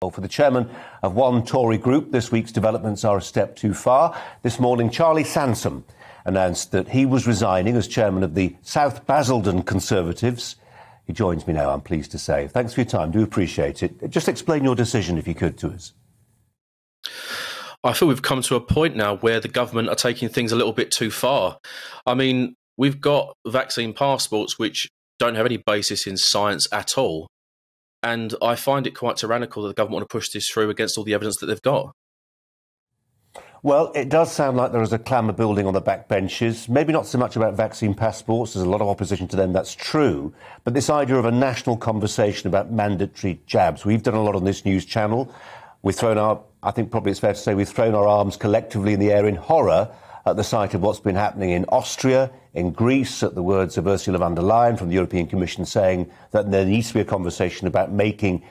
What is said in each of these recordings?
Well, for the chairman of one Tory group, this week's developments are a step too far. This morning, Charlie Sansom announced that he was resigning as chairman of the South Basildon Conservatives. He joins me now, I'm pleased to say. Thanks for your time. Do appreciate it. Just explain your decision, if you could, to us. I feel we've come to a point now where the government are taking things a little bit too far. I mean, we've got vaccine passports which don't have any basis in science at all. And I find it quite tyrannical that the government want to push this through against all the evidence that they've got. Well, it does sound like there is a clamour building on the backbenches. Maybe not so much about vaccine passports. There's a lot of opposition to them, that's true. But this idea of a national conversation about mandatory jabs. We've done a lot on this news channel. We've thrown our, I think probably it's fair to say, we've thrown our arms collectively in the air in horror at the sight of what's been happening in Austria, in Greece, at the words of Ursula von der Leyen from the European Commission saying that there needs to be a conversation about making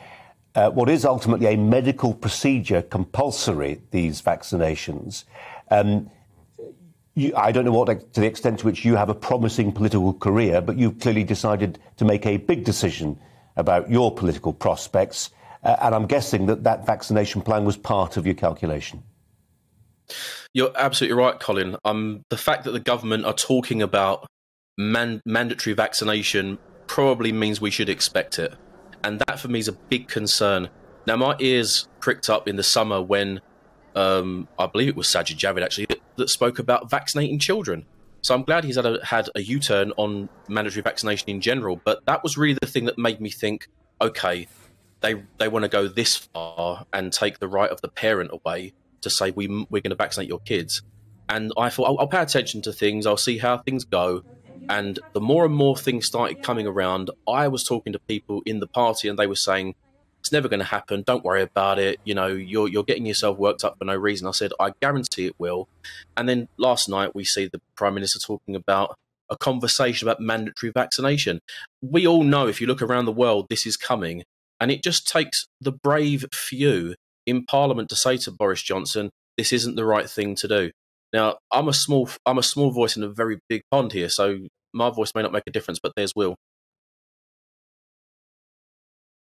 what is ultimately a medical procedure compulsory, these vaccinations. I don't know what, to the extent to which you have a promising political career, but you've clearly decided to make a big decision about your political prospects. And I'm guessing that that vaccination plan was part of your calculation. You're absolutely right, Colin. The fact that the government are talking about mandatory vaccination probably means we should expect it. And that, for me, is a big concern. Now, my ears pricked up in the summer when I believe it was Sajid Javid, actually, that spoke about vaccinating children. So I'm glad he's had a U-turn on mandatory vaccination in general. But that was really the thing that made me think, OK, they want to go this far and take the right of the parent away to say we're going to vaccinate your kids. And I thought, I'll pay attention to things, I'll see how things go. And the more and more things started coming around, I was talking to people in the party and they were saying, it's never going to happen, don't worry about it, you know, you're getting yourself worked up for no reason. I said, I guarantee it will. And then last night we see the Prime Minister talking about a conversation about mandatory vaccination. We all know, if you look around the world, this is coming. And it just takes the brave few in Parliament to say to Boris Johnson, this isn't the right thing to do. Now, I'm a small voice in a very big pond here, so my voice may not make a difference, but theirs will.